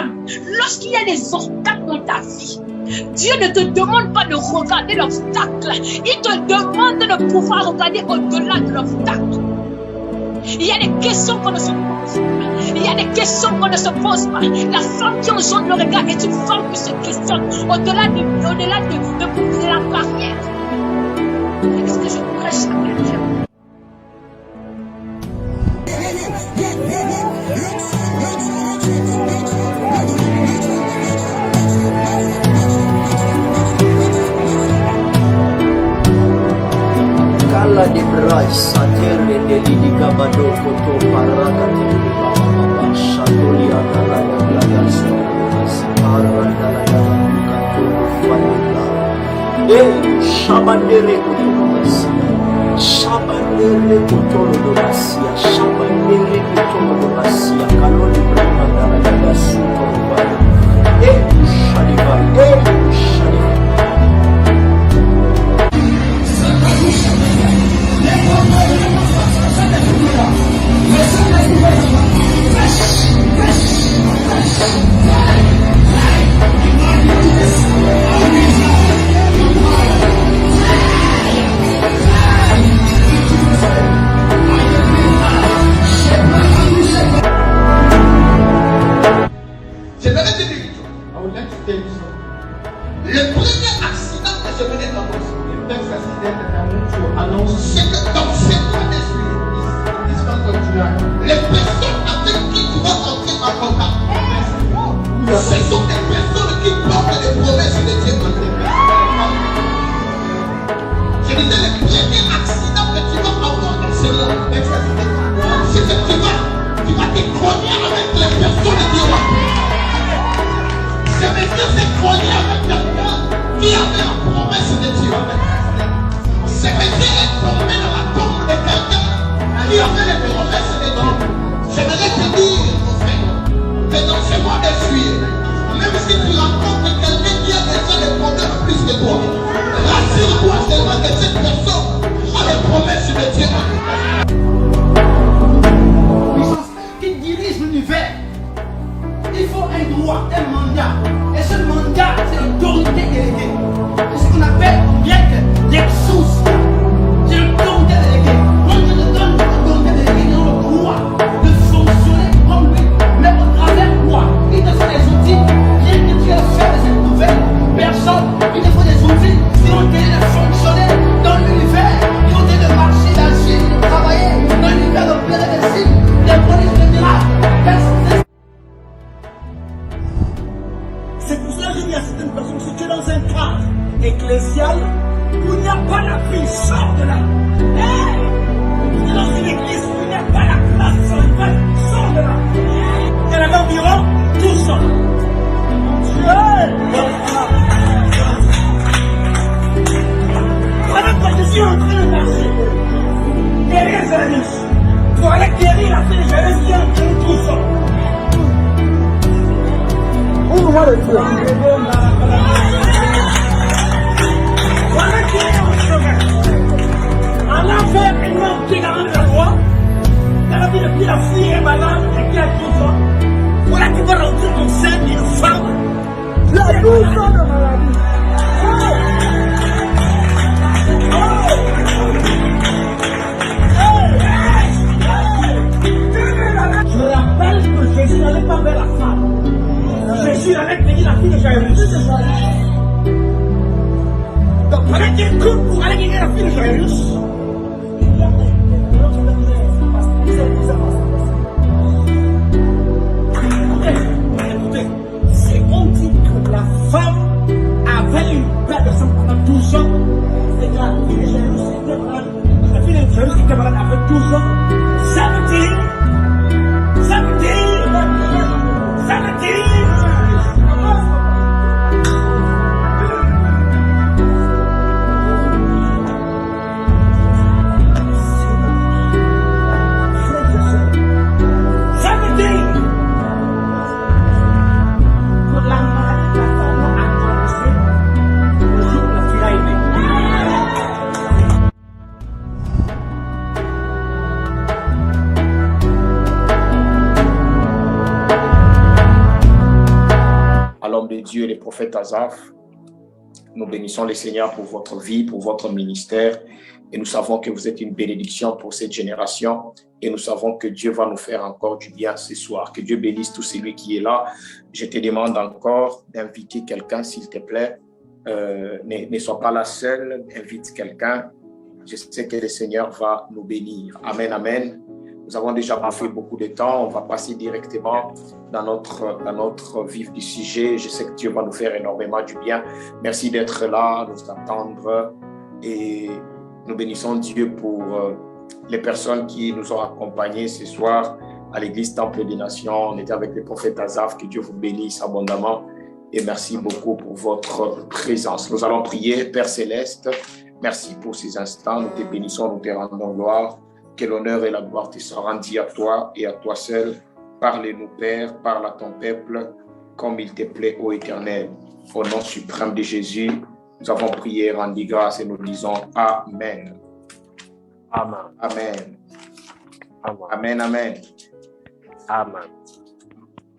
femme, lorsqu'il y a des obstacles dans ta vie, Dieu ne te demande pas de regarder l'obstacle. Il te demande de pouvoir regarder au-delà de l'obstacle. Il y a des questions qu'on ne se pose pas. Il y a des questions qu'on ne se pose pas. La femme qui enjambe le regard est une femme qui se questionne au-delà de la barrière. Est-ce que je prêche à quelqu'un? Kala de Bryce, Atere de Lidiga Badoko, Paraka, Shatoli, Atalaya, Gladas, Arandalaya, Katolo, Fanila, Shabandere Kutomasia, Shabandere Kutomasia, Shabandere Kutomasia, Kaloli, Brandalaya, Sutoba, Shaliva, Shaliva. l'homme de Dieu, le prophète Asaph. Nous bénissons le Seigneur pour votre vie, pour votre ministère. Et nous savons que vous êtes une bénédiction pour cette génération. Et nous savons que Dieu va nous faire encore du bien ce soir. Que Dieu bénisse tout celui qui est là. Je te demande encore d'inviter quelqu'un, s'il te plaît. Ne sois pas la seule. Invite quelqu'un. Je sais que le Seigneur va nous bénir. Amen, amen. Nous avons déjà passé beaucoup de temps. On va passer directement dans notre vif du sujet. Je sais que Dieu va nous faire énormément du bien. Merci d'être là, de nous attendre. Et nous bénissons Dieu pour les personnes qui nous ont accompagnés ce soir à l'église Temple des Nations. On était avec le prophète Asaph. Que Dieu vous bénisse abondamment. Et merci beaucoup pour votre présence. Nous allons prier. Père Céleste, merci pour ces instants. Nous te bénissons, nous te rendons gloire. Que l'honneur et la gloire te soient rendus à toi et à toi seul. Parle-nous, Père, parle à ton peuple, comme il te plaît, ô Éternel. Au nom suprême de Jésus, nous avons prié, rendu grâce et nous disons Amen. Amen. Amen. Amen. Amen, amen. Amen.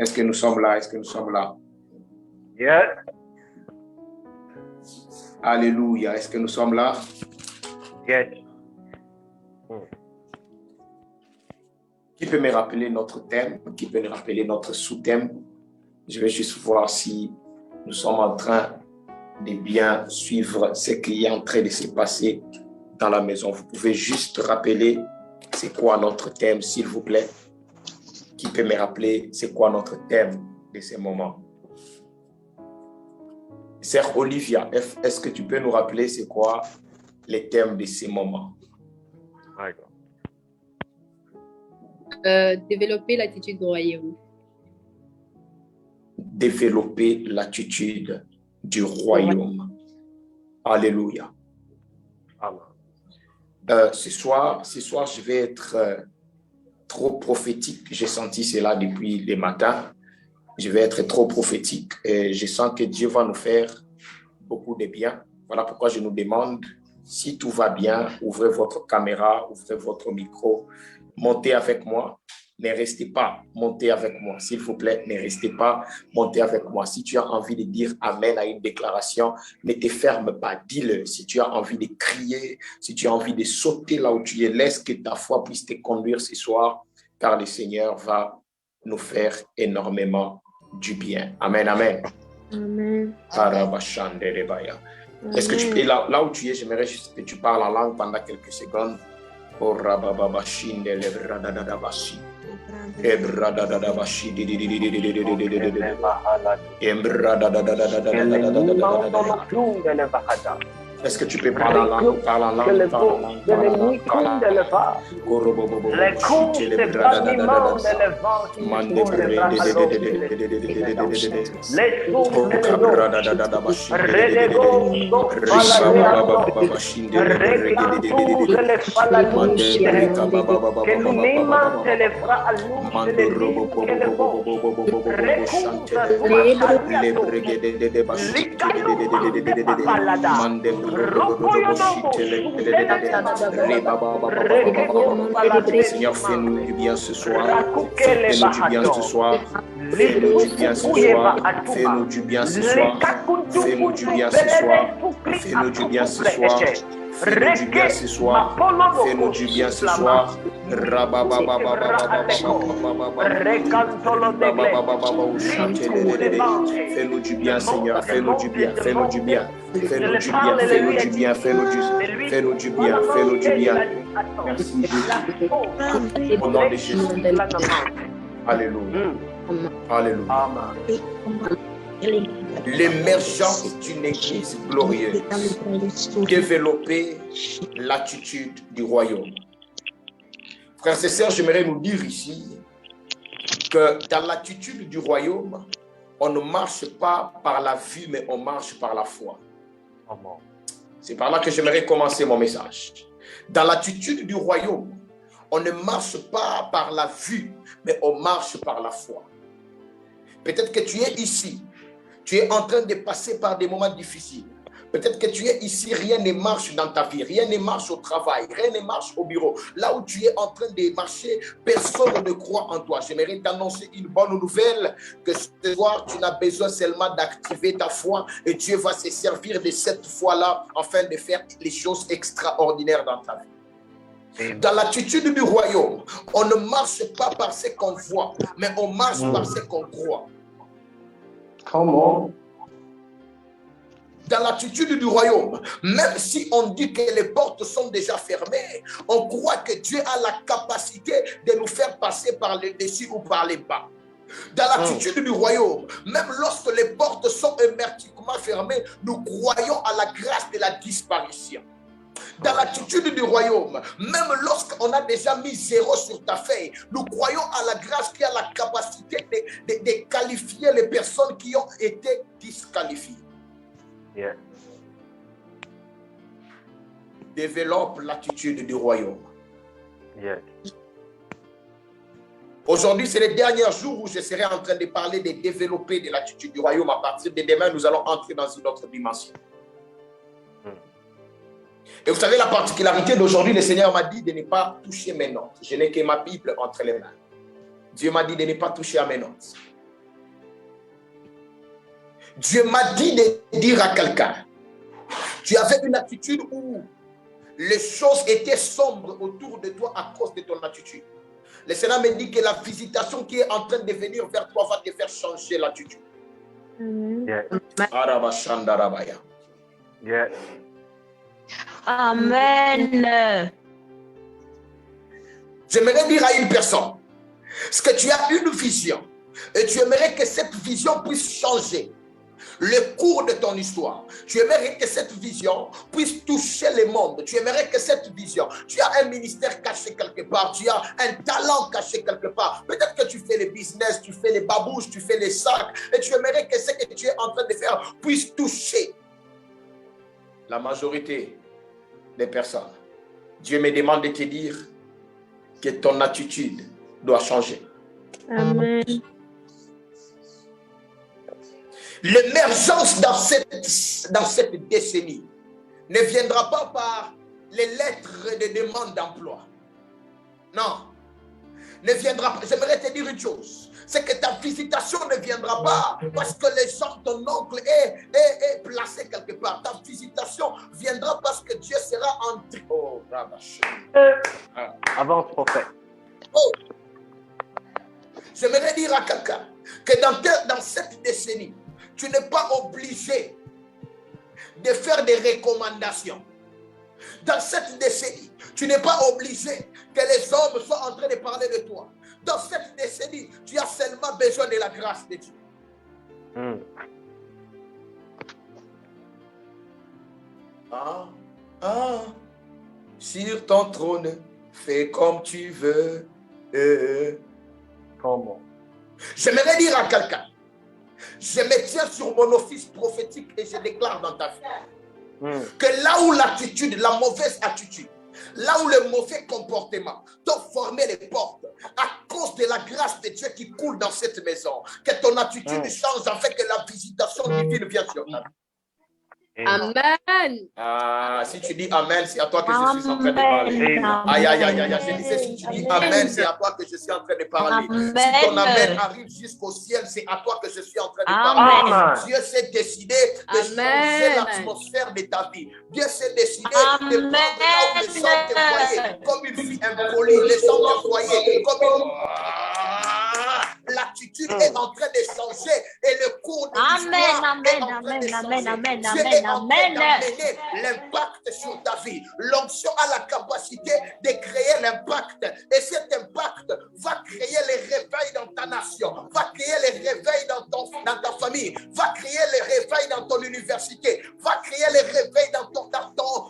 Est-ce que nous sommes là? Est-ce que nous sommes là? Yes. Alléluia. Est-ce que nous sommes là? Yes. Qui peut me rappeler notre thème? Qui peut me rappeler notre sous-thème? Je vais juste voir si nous sommes en train de bien suivre ce qui est en train de se passer dans la maison. Vous pouvez juste rappeler c'est quoi notre thème, s'il vous plaît? Qui peut me rappeler c'est quoi notre thème de ce moment? Sœur Olivia, est-ce que tu peux nous rappeler c'est quoi les thèmes de ces moments? D'accord. Développer l'attitude du royaume. Développer l'attitude du royaume. Alléluia. Amen. Ce soir, je vais être trop prophétique. J'ai senti cela depuis le matin. Je vais être trop prophétique et je sens que Dieu va nous faire beaucoup de bien. Voilà pourquoi je nous demande, si tout va bien, ouvrez votre caméra, ouvrez votre micro, montez avec moi. Ne restez pas, montez avec moi. S'il vous plaît, ne restez pas, montez avec moi. Si tu as envie de dire Amen à une déclaration, ne te ferme pas, dis-le. Si tu as envie de crier, si tu as envie de sauter là où tu es, laisse que ta foi puisse te conduire ce soir, car le Seigneur va nous faire énormément du bien. Amen, amen. Amen. Est-ce que tu es là où tu es, j'aimerais juste que tu parles en langue pendant quelques secondes. Oh, rabababashinde lebradadadabashi. Ebradadadabashi. Est-ce que tu peux parler en langue? Parle en langue. Les coups, c'est bâtiment de Seigneur, fais-nous du bien ce soir. Fais-nous du bien ce soir. Fais-nous du bien ce soir. Fais-nous du bien ce soir. Fais-nous du bien ce soir. Fais-nous du bien ce soir. Fais-nous du bien ce soir. Fais-nous du bien ce soir. Fais-nous du bien, Seigneur. Fais-nous du bien. Fais-nous du bien. Fais-nous du bien. Fais-nous du bien. Fais-nous du bien. Fais-nous du bien. Merci Jésus. Au nom de Jésus. Alléluia. Alléluia. L'émergence d'une église glorieuse. Développer l'attitude du royaume. Frères et sœurs, j'aimerais nous dire ici que dans l'attitude du royaume, on ne marche pas par la vue, mais on marche par la foi. C'est par là que j'aimerais commencer mon message. Dans l'attitude du royaume, on ne marche pas par la vue, mais on marche par la foi. Peut-être que tu es ici, tu es en train de passer par des moments difficiles. Peut-être que tu es ici, rien ne marche dans ta vie, rien ne marche au travail, rien ne marche au bureau. Là où tu es en train de marcher, personne ne croit en toi. J'aimerais t'annoncer une bonne nouvelle, que ce soir, tu n'as besoin seulement d'activer ta foi et Dieu va se servir de cette foi-là afin de faire les choses extraordinaires dans ta vie. Dans l'attitude du royaume, on ne marche pas par ce qu'on voit, mais on marche par ce qu'on croit. Comment? Dans l'attitude du royaume, même si on dit que les portes sont déjà fermées, on croit que Dieu a la capacité de nous faire passer par les dessus ou par les bas. Dans l'attitude du royaume, même lorsque les portes sont hermétiquement fermées, nous croyons à la grâce de la disparition. Dans l'attitude du royaume, même lorsqu'on a déjà mis 0 sur ta feuille, nous croyons à la grâce qui a la capacité de qualifier les personnes qui ont été disqualifiées. Yeah. Développe l'attitude du royaume. Yeah. Aujourd'hui, c'est les derniers jours où je serai en train de parler de développer de l'attitude du royaume. À partir de demain, nous allons entrer dans une autre dimension. Et vous savez, la particularité d'aujourd'hui, le Seigneur m'a dit de ne pas toucher mes notes. Je n'ai que ma Bible entre les mains. Dieu m'a dit de ne pas toucher à mes notes. Dieu m'a dit de dire à quelqu'un, tu avais une attitude où les choses étaient sombres autour de toi à cause de ton attitude. Le Seigneur me dit que la visitation qui est en train de venir vers toi va te faire changer l'attitude. Yeah. Yeah. Amen. J'aimerais dire à une personne, est-ce que tu as une vision et tu aimerais que cette vision puisse changer le cours de ton histoire. Tu aimerais que cette vision puisse toucher le monde. Tu aimerais que cette vision, tu as un ministère caché quelque part, tu as un talent caché quelque part. Peut-être que tu fais les business, tu fais les babouches, tu fais les sacs et tu aimerais que ce que tu es en train de faire puisse toucher la majorité des personnes. Dieu me demande de te dire que ton attitude doit changer. Amen. L'émergence dans cette décennie ne viendra pas par les lettres de demande d'emploi. Non. Ne viendra pas. J'aimerais te dire une chose. C'est que ta visitation ne viendra pas parce que les gens, ton oncle est placé quelque part. Ta visitation viendra parce que Dieu sera entré. Oh, Avance, prophète. Oh. J'aimerais dire à quelqu'un que dans cette décennie, tu n'es pas obligé de faire des recommandations. Dans cette décennie, tu n'es pas obligé que les hommes soient en train de parler de toi. Dans cette décennie, tu as seulement besoin de la grâce de Dieu. Sur ton trône, fais comme tu veux. Comment? J'aimerais dire à quelqu'un, je me tiens sur mon office prophétique et je déclare dans ta vie que là où l'attitude, la mauvaise attitude, là où le mauvais comportement t'ont formé les portes, à cause de la grâce de Dieu qui coule dans cette maison, que ton attitude change afin que la visitation divine vienne sur ta vie. Amen. Si tu dis Amen, c'est à toi que je suis en train de parler. Aïe, aïe, aïe, aïe. Je disais, si tu dis Amen, c'est à toi que je suis en train de parler. Si ton Amen arrive jusqu'au ciel, c'est à toi que je suis en train de parler. Amen. Dieu s'est décidé de changer l'atmosphère de ta vie. Dieu s'est décidé de prendre là où les gens te voyaient comme une fille impolie. Les gens te voyaient comme une... L'attitude est en train de changer et le cours de l'histoire est en train de changer. Dieu est en train d'amener l'impact sur ta vie. L'onction a la capacité de créer l'impact et cet impact va créer les réveils dans ta nation, va créer les réveils dans ta famille, va créer les réveils dans ton université, va créer les réveils dans ton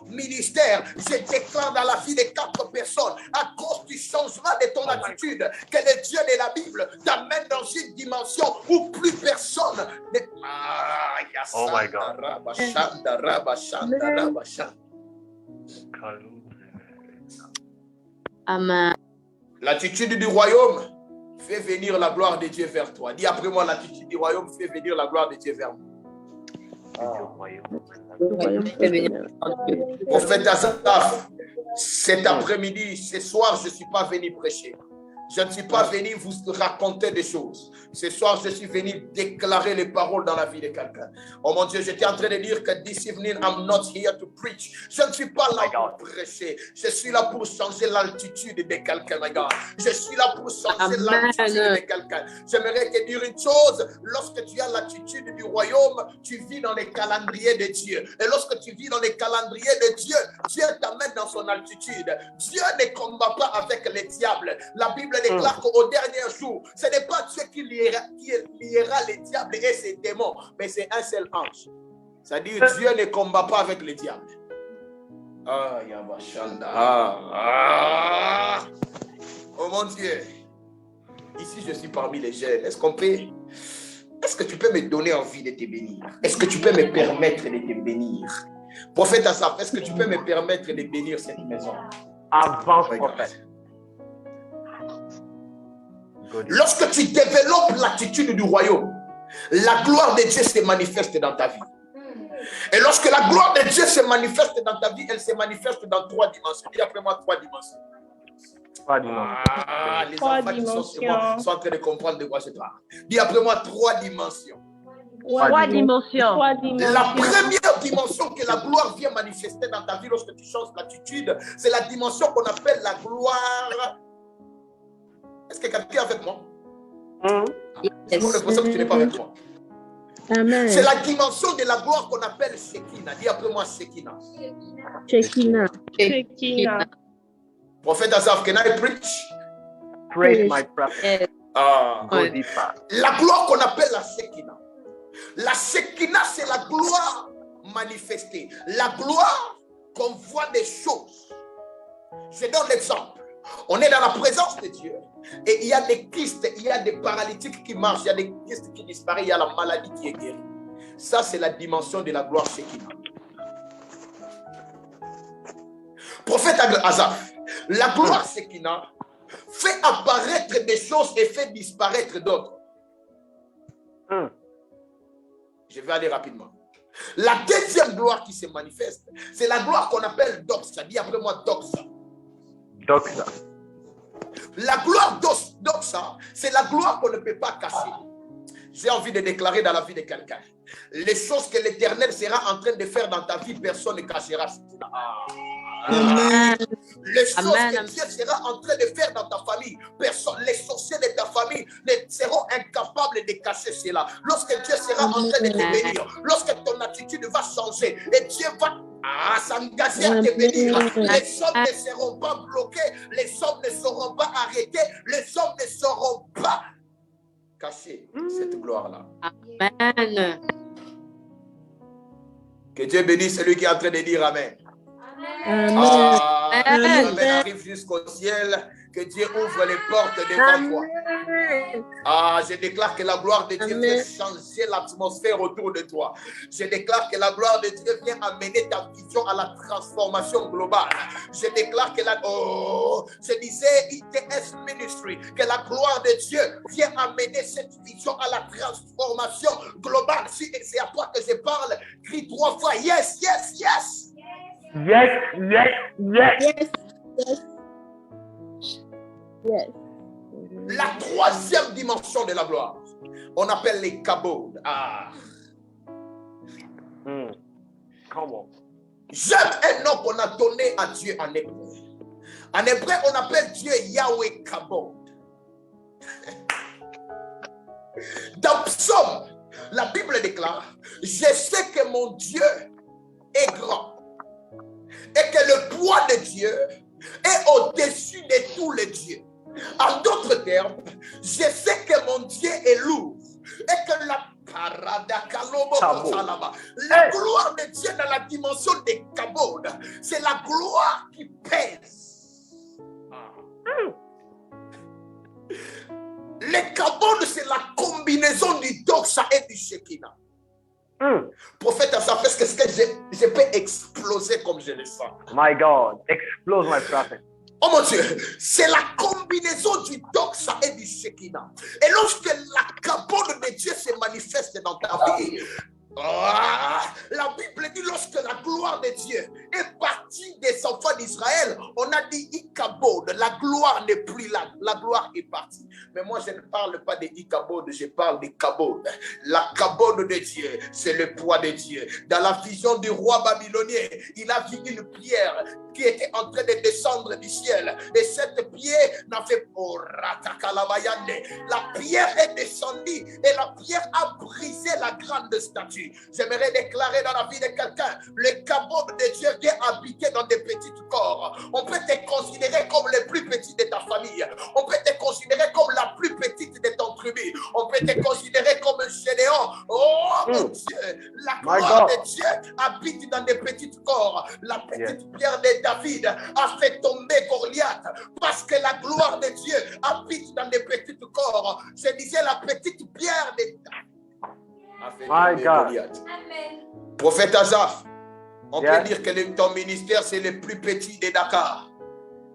ministère. Je déclare dans la vie de 4 personnes à cause du changement de ton attitude que le Dieu de la Bible t'amène dans une dimension où plus personne ne... Oh my God. Amen. L'attitude du royaume fait venir la gloire de Dieu vers toi. Dis après moi, l'attitude du royaume fait venir la gloire de Dieu vers moi. Prophète Asaph, cet après-midi, ce soir, je ne suis pas venu prêcher. Je ne suis pas venu vous raconter des choses. Ce soir, je suis venu déclarer les paroles dans la vie de quelqu'un. Oh mon Dieu, j'étais en train de dire que this evening, I'm not here to preach. Je ne suis pas là pour prêcher. Je suis là pour changer l'altitude de quelqu'un, my God. Je suis là pour changer l'altitude de quelqu'un. J'aimerais te dire une chose. Lorsque tu as l'attitude du royaume, tu vis dans les calendriers de Dieu. Et lorsque tu vis dans les calendriers de Dieu, Dieu t'amène dans son altitude. Dieu ne combat pas avec les diables. La Bible déclare qu'au dernier jour, ce n'est pas Dieu qui liera les diables et ses démons, mais c'est un seul ange. C'est-à-dire Dieu ne combat pas avec les diables. Ah, Yabashanda. Oh mon Dieu. Ici, je suis parmi les jeunes. Est-ce que tu peux me donner envie de te bénir? Est-ce que tu peux me permettre de te bénir? Prophète Asaph, est-ce que tu peux me permettre de bénir cette maison? Avance, prophète. Lorsque tu développes l'attitude du royaume, la gloire de Dieu se manifeste dans ta vie. Et lorsque la gloire de Dieu se manifeste dans ta vie, elle se manifeste dans 3 dimensions. Dis après moi 3 dimensions. 3 dimensions. Ah, les enfants qui sont chez moi sont en train de comprendre de quoi je parle. Dis après moi 3 dimensions. 3 dimensions. La première dimension que la gloire vient manifester dans ta vie lorsque tu changes l'attitude, c'est la dimension qu'on appelle la gloire. Est-ce que quelqu'un est avec moi? J'ai l'impression que tu n'es pas avec moi. Amen. C'est la dimension de la gloire qu'on appelle Shekinah. Dis après moi Shekinah. Shekinah. Prophète Asaph, can I preach? Praise my prophet. La gloire qu'on appelle la Shekinah. La Shekinah, c'est la gloire manifestée. La gloire qu'on voit des choses. Je donne l'exemple. On est dans la présence de Dieu et il y a des kystes, il y a des paralytiques qui marchent, il y a des kystes qui disparaissent, il y a la maladie qui est guérie. Ça, c'est la dimension de la gloire Shekinah. Prophète Asaph, la gloire Shekinah fait apparaître des choses et fait disparaître d'autres. Je vais aller rapidement. La deuxième gloire qui se manifeste, c'est la gloire qu'on appelle Doxa. Dis après moi Doxa. Doxa. La gloire Doxa, c'est la gloire qu'on ne peut pas cacher. J'ai envie de déclarer dans la vie de quelqu'un. Les choses que l'Éternel sera en train de faire dans ta vie, personne ne cachera. Les choses que Dieu sera en train de faire dans ta famille, personne, les sorciers de ta famille seront incapables de cacher cela. Lorsque Dieu sera en train de te bénir, lorsque ton attitude va changer et Dieu va s'engager à te bénir, les hommes ne seront pas bloqués, les hommes ne seront pas arrêtés, les hommes ne seront pas cachés. Cette gloire-là. Amen. Que Dieu bénisse celui qui est en train de dire Amen. Amen. Amen arrive jusqu'au ciel. Que Dieu ouvre les portes devant toi. Je déclare que la gloire de Dieu vient changer l'atmosphère autour de toi. Je déclare que la gloire de Dieu vient amener ta vision à la transformation globale. Je déclare que je disais ITS Ministry, que la gloire de Dieu vient amener cette vision à la transformation globale. Si c'est à toi que je parle, crie 3 fois yes, yes, yes. Yes, yes, yes. Yes. Yes. La troisième dimension de la gloire, on appelle les kabod. Comment? J'aime un nom qu'on a donné à Dieu en hébreu. En hébreu, on appelle Dieu Yahweh Kabod. Dans Psaume, la Bible déclare: je sais que mon Dieu est grand et que le poids de Dieu est au-dessus de tous les dieux. En d'autres termes, je sais que mon Dieu est lourd et que la gloire de Dieu dans la dimension des kabod, c'est la gloire qui pèse. Les kabod, c'est la combinaison du doxa et du shekinah. Prophète Asaph, est-ce que je peux exploser comme je le sens? My God, explode my prophet. Oh mon Dieu, c'est la combinaison du doxa et du shekinah. Et lorsque la kabod de Dieu se manifeste dans ta vie, Ichabod, la gloire n'est plus là, la gloire est partie. Mais moi, je ne parle pas de Ichabod, je parle de Kabod. La Kabod de Dieu, c'est le poids de Dieu. Dans la vision du roi babylonien, il a vu une pierre qui était en train de descendre du ciel. Et cette pierre n'a fait la pierre est descendue et la pierre a brisé la grande statue. J'aimerais déclarer dans la vie de quelqu'un, le Kabod de Dieu qui est habité dans des petits corps. On peut te considérer comme le plus petit de ta famille. On peut te considérer comme la plus petite de ton tribu. On peut te considérer comme un généant. Oh mon Dieu, la gloire de Dieu habite dans des petits corps. La petite pierre de David a fait tomber Goliath parce que la gloire de Dieu habite dans des petits corps. Je disais la petite pierre de David a fait tomber Goliath. Prophète Azaf, on peut dire que ton ministère c'est le plus petit de Dakar.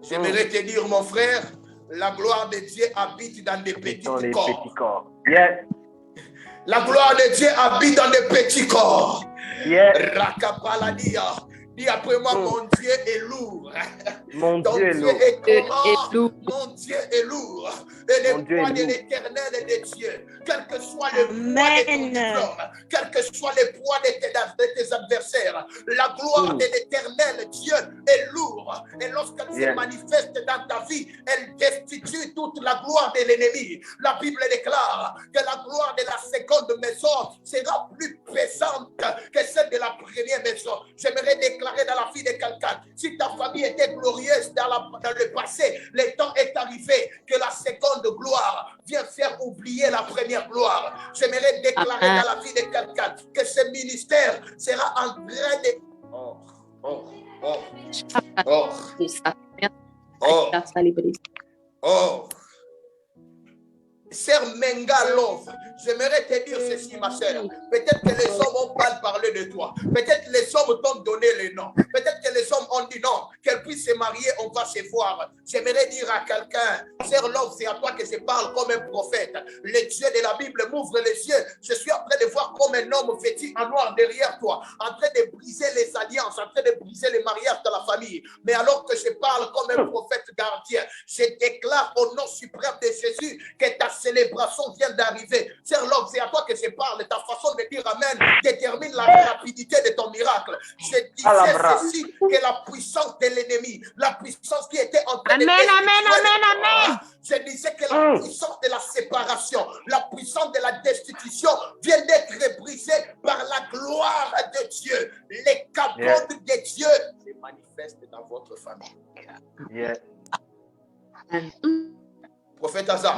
J'aimerais te dire mon frère, la gloire de Dieu habite dans des petits corps. La gloire de Dieu habite dans des petits corps. Rakapaladia. Dis après moi, mon Dieu est lourd. Mon Dieu est lourd. Mon Dieu est lourd. Et le poids de l'éternel est de Dieu. Quel que soit le poids de ton diplôme, quel que soit le poids de tes adversaires, la gloire de l'éternel Dieu est lourd. Et lorsqu'elle se manifeste dans ta vie, elle destitue toute la gloire de l'ennemi. La Bible déclare que la gloire de la seconde maison sera plus pesante que celle de la première maison. J'aimerais déclarer dans la vie de quelqu'un, si ta famille était glorieuse dans le passé, le temps est arrivé que la seconde gloire vient faire oublier la première gloire. J'aimerais déclarer dans la vie de quelqu'un que ce ministère sera en train de... Sœur Mengalov, j'aimerais te dire ceci, ma sœur. Peut-être que les hommes ont pas parlé de toi. Peut-être que les hommes t'ont donné le nom. Peut-être que les hommes ont dit non, qu'elle puisse se marier, on va se voir. J'aimerais dire à quelqu'un, Sœur Love, c'est à toi que je parle comme un prophète. Le Dieu de la Bible m'ouvre les yeux. Je suis en train de voir comme un homme vêtu en noir derrière toi, en train de briser les alliances, en train de briser les mariages de la famille. Mais alors que je parle comme un prophète gardien, je déclare au nom suprême de Jésus que ta célébration vient d'arriver. Sœur Love, c'est à toi que je parle. Ta façon de dire Amen détermine la rapidité de ton miracle. Je disais ceci, que la puissance de l'ennemi, la puissance qui était en train de... Amen. Je disais que la puissance de la séparation, la puissance de la destitution vient d'être brisée par la gloire de Dieu. Les capotes de Dieu se manifestent dans votre famille. Prophète Azaf.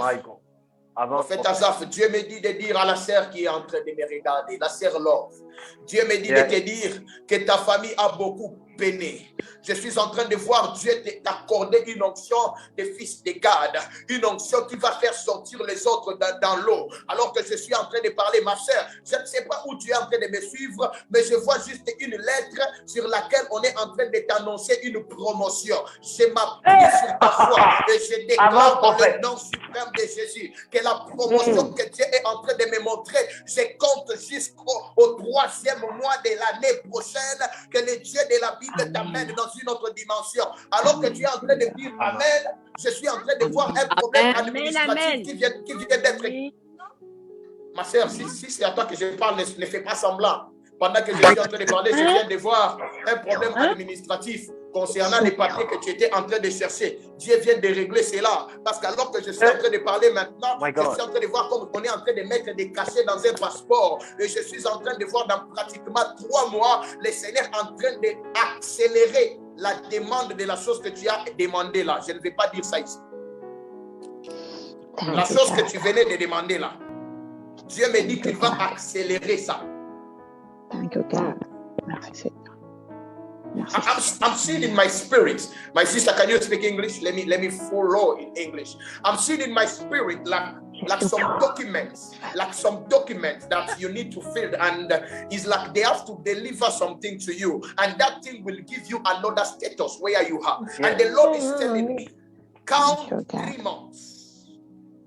Prophète Azaf, Dieu me dit de dire à la sœur qui est en train de me regarder, la sœur Love, Dieu me dit de te dire que ta famille a beaucoup peiné. Je suis en train de voir Dieu t'accorder une onction de fils de Gad, une onction qui va faire sortir les autres dans l'eau. Alors que je suis en train de parler, ma sœur, je ne sais pas où tu es en train de me suivre, mais je vois juste une lettre sur laquelle on est en train de t'annoncer une promotion. Je m'appuie sur ta foi et je déclare dans le nom suprême de Jésus que la promotion que Dieu est en train de me montrer, je compte jusqu'au 3e mois de l'année prochaine que le Dieu de la Bible t'amène dans une autre dimension. Alors que tu es en train de dire Amen, je suis en train de voir un problème administratif qui vient d'être... Ma sœur, si c'est à toi que je parle, ne fais pas semblant. Pendant que je suis en train de parler, je viens de voir un problème administratif concernant les papiers que tu étais en train de chercher. Dieu vient de régler cela. Parce qu'alors que je suis en train de parler maintenant, je suis en train de voir comme on est en train de mettre des cachets dans un passeport. Et je suis en train de voir dans pratiquement 3 mois, le Seigneur en train d'accélérer la demande de la chose que tu as demandé là. Je ne vais pas dire ça ici. La chose que tu venais de demander là. Dieu me dit qu'il va accélérer ça. Thank you, God. I'm seeing in my spirit. My sister, can you speak English? Let me follow in English. I'm seeing in my spirit like some documents that you need to fill, and it's like they have to deliver something to you, and that thing will give you another status where you are. And the Lord is telling me, count 3 months.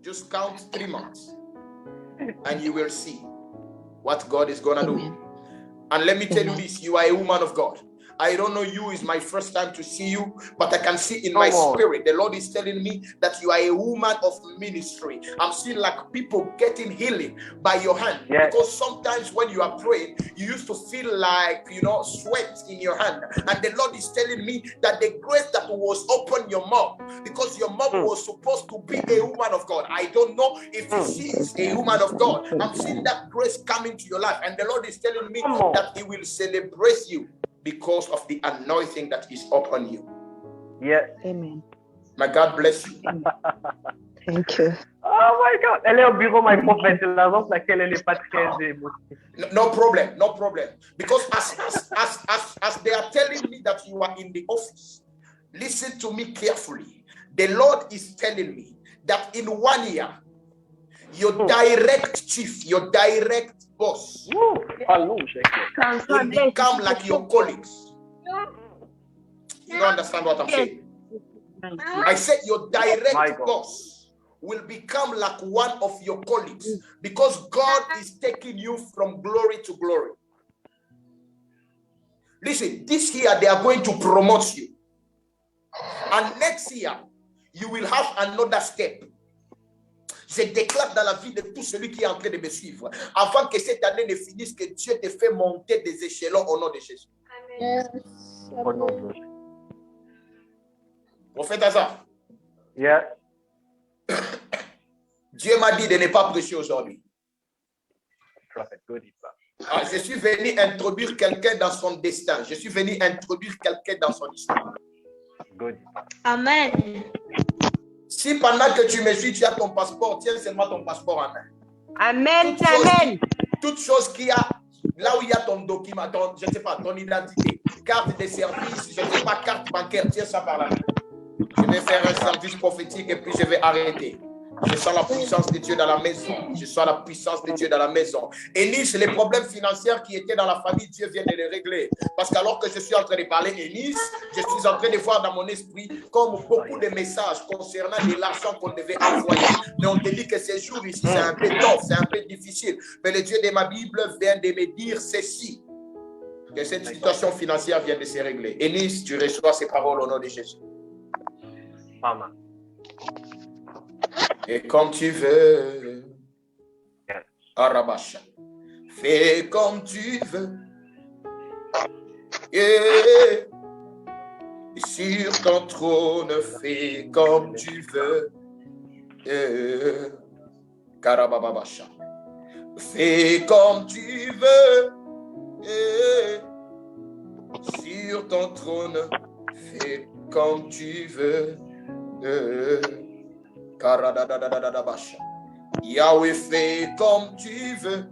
Just count 3 months, and you will see what God is gonna do. And let me tell you this, you are a woman of God. I don't know you, it's my first time to see you, but I can see in my spirit, the Lord is telling me that you are a woman of ministry. I'm seeing like people getting healing by your hand. Yes. Because sometimes when you are praying, you used to feel like, sweat in your hand. And the Lord is telling me that the grace that was upon your mom, because your mom was supposed to be a woman of God. I don't know if she is a woman of God. I'm seeing that grace coming to your life. And the Lord is telling me that He will celebrate you because of the anointing that is upon you. Yes. Amen. My God bless you. Thank you. Oh my God. Elle est au bureau, my prophet. C'est la raison pour laquelle elle n'est pas très émotive. No problem, no problem. Because as they are telling me that you are in the office, listen to me carefully. The Lord is telling me that in 1 year, your direct chief, your direct boss will become like your colleagues. You don't understand what I'm saying? I said your direct boss will become like one of your colleagues because God is taking you from glory to glory. Listen, this year they are going to promote you. And next year, you will have another step. Je déclare dans la vie de tout celui qui est en train de me suivre, avant que cette année ne finisse, que Dieu te fait monter des échelons au nom de Jésus. Yes. Au nom de Jésus. Prophète Azar, Yeah. Dieu m'a dit de ne pas prêcher aujourd'hui. Prophet, good. Je suis venu introduire quelqu'un dans son destin. Je suis venu introduire quelqu'un dans son histoire. Good. Amen. Si pendant que tu me suis, tu as ton passeport, tiens seulement ton passeport en main. Amen. Amen. Toute chose qu'il y a, là où il y a ton document, je ne sais pas, ton identité, carte de service, je ne sais pas, carte bancaire, tiens ça par là. Je vais faire un service prophétique et puis je vais arrêter. Je sens la puissance de Dieu dans la maison. Je sens la puissance de Dieu dans la maison. Ennis, les problèmes financiers qui étaient dans la famille, Dieu vient de les régler. Parce qu'alors que je suis en train de parler, Ennis, je suis en train de voir dans mon esprit comme beaucoup de messages concernant de l'argent qu'on devait envoyer. Mais on te dit que ces jours ici, c'est un peu tough, c'est un peu difficile. Mais le Dieu de ma Bible vient de me dire ceci, que cette situation financière vient de se régler. Ennis, tu reçois ces paroles au nom de Jésus. Amen. Et comme tu veux, Arabacha, fais comme tu veux. Et sur ton trône, fais comme tu veux. Karababacha, fais comme tu veux. Et sur ton trône, fais comme tu veux. Yahweh, fais comme tu veux,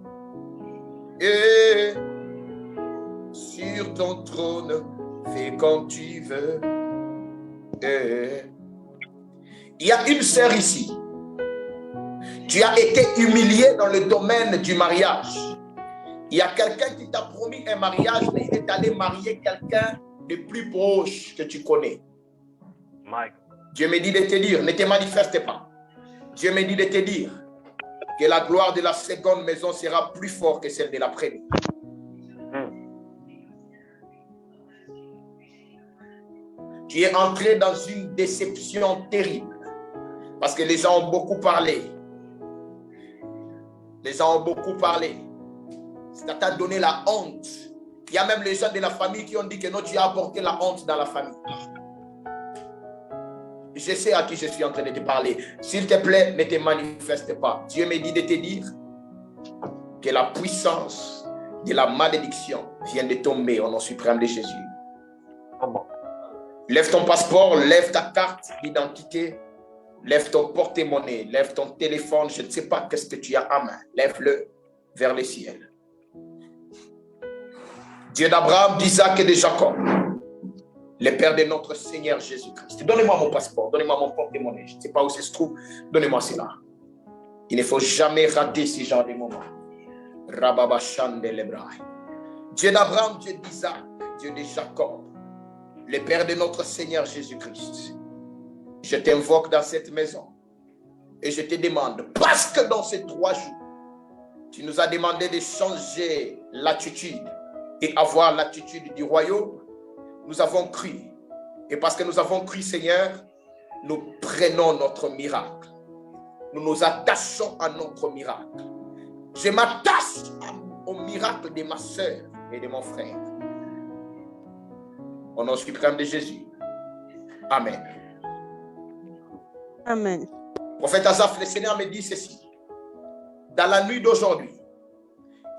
et sur ton trône, fais comme tu veux. Il y a une sœur ici. Tu as été humilié dans le domaine du mariage. Il y a quelqu'un qui t'a promis un mariage, mais il est allé marier quelqu'un de plus proche que tu connais. Mike. Dieu me dit de te dire, ne te manifeste pas. Dieu me dit de te dire que la gloire de la seconde maison sera plus forte que celle de la première. Tu es entré dans une déception terrible parce que les gens ont beaucoup parlé. Les gens ont beaucoup parlé. Ça t'a donné la honte. Il y a même les gens de la famille qui ont dit que non, tu as apporté la honte dans la famille. Je sais à qui je suis en train de te parler. S'il te plaît, ne te manifeste pas. Dieu me dit de te dire que la puissance de la malédiction vient de tomber au nom suprême de Jésus. Lève ton passeport, lève ta carte d'identité, lève ton porte-monnaie, lève ton téléphone. Je ne sais pas qu'est-ce que tu as à main. Lève-le vers le ciel. Dieu d'Abraham, d'Isaac et de Jacob, le Père de notre Seigneur Jésus-Christ. Donnez-moi mon passeport, donnez-moi mon porte-monnaie. Je ne sais pas où ça se trouve. Donnez-moi cela. Il ne faut jamais rater ce genre de moment. Dieu d'Abraham, Dieu d'Isaac, Dieu de Jacob, le Père de notre Seigneur Jésus-Christ. Je t'invoque dans cette maison et je te demande, parce que dans ces 3 jours, tu nous as demandé de changer l'attitude et avoir l'attitude du royaume. Nous avons cru. Et parce que nous avons cru, Seigneur, nous prenons notre miracle. Nous nous attachons à notre miracle. Je m'attache au miracle de ma soeur et de mon frère. Au nom suprême de Jésus. Amen. Amen. Prophète Asaph, le Seigneur me dit ceci. Dans la nuit d'aujourd'hui,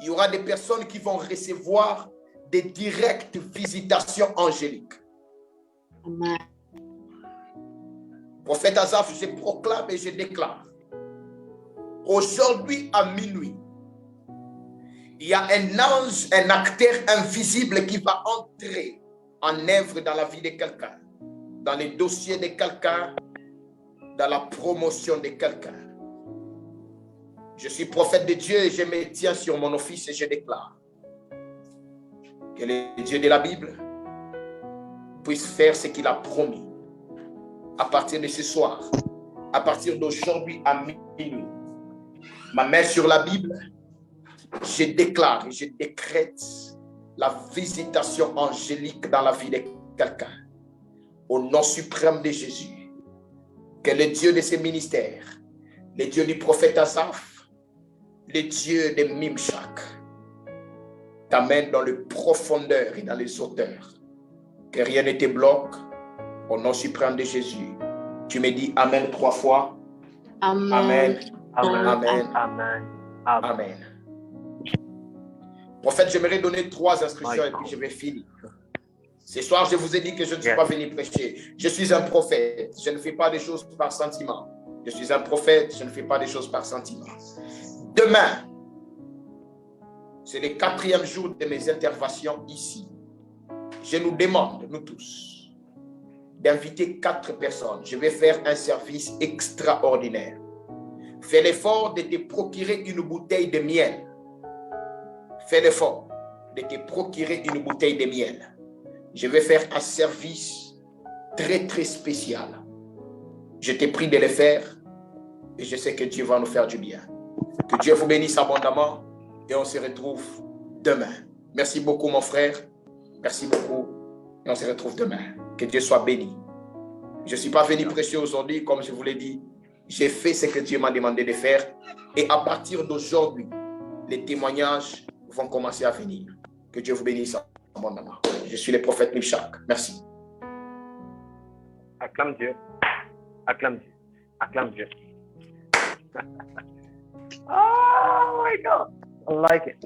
il y aura des personnes qui vont recevoir des directes visitations angéliques. Amen. Prophète Asaph, je proclame et je déclare. Aujourd'hui à minuit, il y a un ange, un acteur invisible qui va entrer en œuvre dans la vie de quelqu'un, dans les dossiers de quelqu'un, dans la promotion de quelqu'un. Je suis prophète de Dieu et je me tiens sur mon office et je déclare que le Dieu de la Bible puisse faire ce qu'il a promis à partir de ce soir, à partir d'aujourd'hui à minuit. Ma main sur la Bible, je déclare et je décrète la visitation angélique dans la vie de quelqu'un. Au nom suprême de Jésus, que le Dieu de ce ministère, le Dieu du prophète Asaph, le Dieu de Mimshak, t'amène dans les profondeurs et dans les hauteurs. Que rien ne te bloque. Au nom suprême de Jésus, tu me dis Amen 3 fois. Amen. Amen. Amen. Amen. Amen. Amen. Amen. Prophète, j'aimerais donner 3 instructions et puis je vais finir. Ce soir, je vous ai dit que je ne suis pas venu prêcher. Je suis un prophète. Je ne fais pas des choses par sentiment. Je suis un prophète. Je ne fais pas des choses par sentiment. Demain, c'est le 4e jour de mes interventions ici. Je nous demande, nous tous, d'inviter 4 personnes. Je vais faire un service extraordinaire. Fais l'effort de te procurer une bouteille de miel. Fais l'effort de te procurer une bouteille de miel. Je vais faire un service très, très spécial. Je t'ai pris de le faire et je sais que Dieu va nous faire du bien. Que Dieu vous bénisse abondamment et on se retrouve demain. Merci beaucoup, mon frère. Merci beaucoup et on se retrouve demain. Que Dieu soit béni. Je ne suis pas venu prêcher aujourd'hui, comme je vous l'ai dit. J'ai fait ce que Dieu m'a demandé de faire et à partir d'aujourd'hui, les témoignages vont commencer à venir. Que Dieu vous bénisse abondamment. Je suis le prophète Mimshak. Merci. Acclame Dieu. Acclame Dieu. Acclame Dieu. Oh my God. I like it.